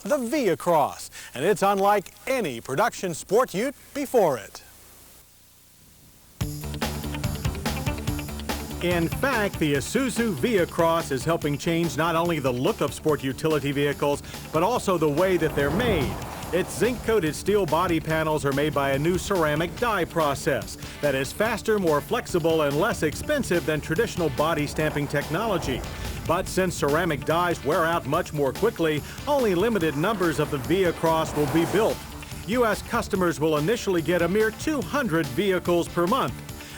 the VehiCROSS, and it's unlike any production sport ute before it. In fact, the Isuzu VehiCROSS is helping change not only the look of sport utility vehicles, but also the way that they're made. Its zinc-coated steel body panels are made by a new ceramic die process that is faster, more flexible, and less expensive than traditional body stamping technology. But since ceramic dies wear out much more quickly, only limited numbers of the VehiCROSS will be built. U.S. customers will initially get a mere 200 vehicles per month.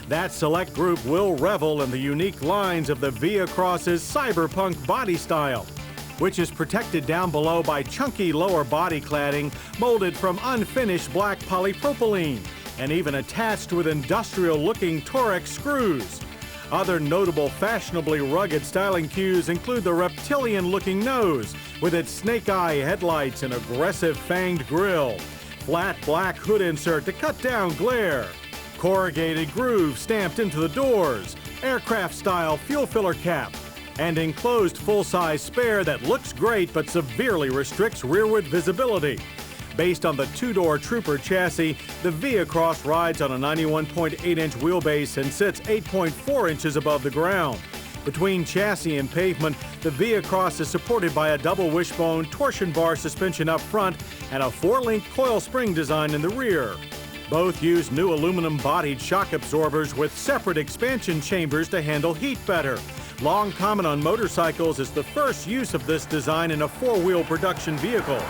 That select group will revel in the unique lines of the VehiCROSS's cyberpunk body style, which is protected down below by chunky lower body cladding molded from unfinished black polypropylene and even attached with industrial-looking Torex screws. Other notable fashionably rugged styling cues include the reptilian-looking nose with its snake-eye headlights and aggressive fanged grille, flat black hood insert to cut down glare, corrugated groove stamped into the doors, aircraft-style fuel filler cap, and enclosed full-size spare that looks great but severely restricts rearward visibility. Based on the two-door Trooper chassis, the VehiCROSS rides on a 91.8-inch wheelbase and sits 8.4 inches above the ground. Between chassis and pavement, the VehiCROSS is supported by a double wishbone torsion bar suspension up front and a 4-link coil spring design in the rear. Both use new aluminum-bodied shock absorbers with separate expansion chambers to handle heat better. Long common on motorcycles is the first use of this design in a four-wheel production vehicle.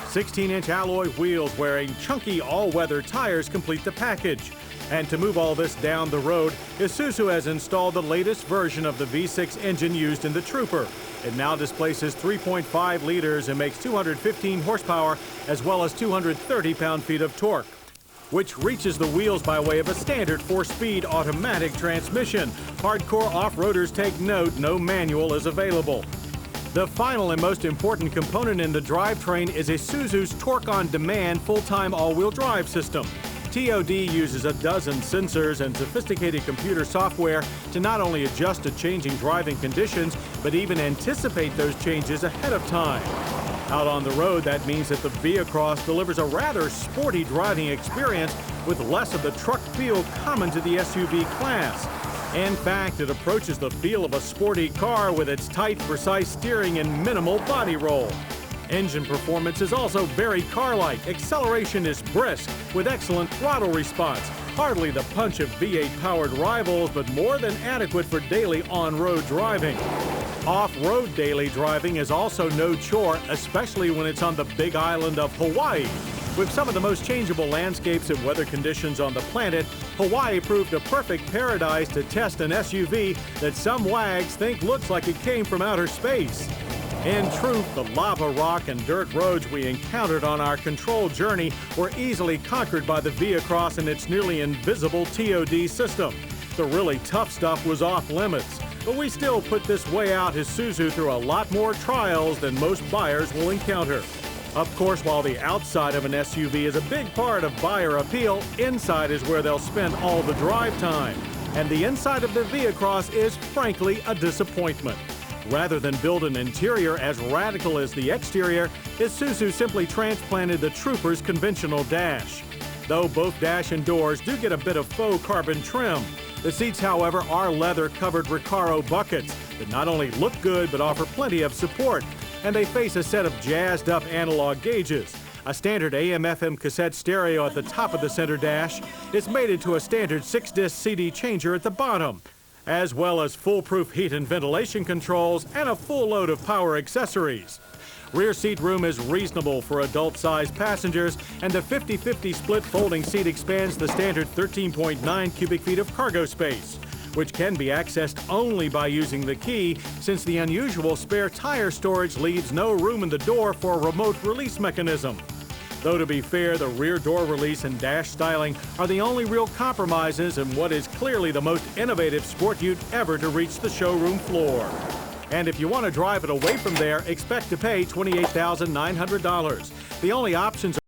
16-inch alloy wheels wearing chunky all-weather tires complete the package. And to move all this down the road, Isuzu has installed the latest version of the V6 engine used in the Trooper. It now displaces 3.5 liters and makes 215 horsepower as well as 230 pound-feet of torque, which reaches the wheels by way of a standard 4-speed automatic transmission. Hardcore off-roaders take note, no manual is available. The final and most important component in the drivetrain is Isuzu's Torque on Demand full-time all-wheel drive system. TOD uses a dozen sensors and sophisticated computer software to not only adjust to changing driving conditions, but even anticipate those changes ahead of time. Out on the road, that means that the VehiCROSS delivers a rather sporty driving experience with less of the truck feel common to the SUV class. In fact, it approaches the feel of a sporty car with its tight, precise steering and minimal body roll. Engine performance is also very car-like. Acceleration is brisk with excellent throttle response. Hardly the punch of V8-powered rivals, but more than adequate for daily on-road driving. Off-road daily driving is also no chore, especially when it's on the big island of Hawaii. With some of the most changeable landscapes and weather conditions on the planet, Hawaii proved a perfect paradise to test an SUV that some wags think looks like it came from outer space. In truth, the lava rock and dirt roads we encountered on our controlled journey were easily conquered by the VehiCROSS and its nearly invisible TOD system. The really tough stuff was off limits, but we still put this way out Isuzu through a lot more trials than most buyers will encounter. Of course, while the outside of an SUV is a big part of buyer appeal, inside is where they'll spend all the drive time. And the inside of the VehiCROSS is frankly a disappointment. Rather than build an interior as radical as the exterior, Isuzu simply transplanted the Trooper's conventional dash. Though both dash and doors do get a bit of faux carbon trim. The seats, however, are leather-covered Recaro buckets that not only look good but offer plenty of support, and they face a set of jazzed-up analog gauges. A standard AM/FM cassette stereo at the top of the center dash is mated to a standard 6-disc CD changer at the bottom, as well as foolproof heat and ventilation controls and a full load of power accessories. Rear seat room is reasonable for adult-sized passengers, and the 50-50 split folding seat expands the standard 13.9 cubic feet of cargo space, which can be accessed only by using the key, since the unusual spare tire storage leaves no room in the door for a remote release mechanism. Though to be fair, the rear door release and dash styling are the only real compromises in what is clearly the most innovative sport ute ever to reach the showroom floor. And if you want to drive it away from there, expect to pay $28,900. The only options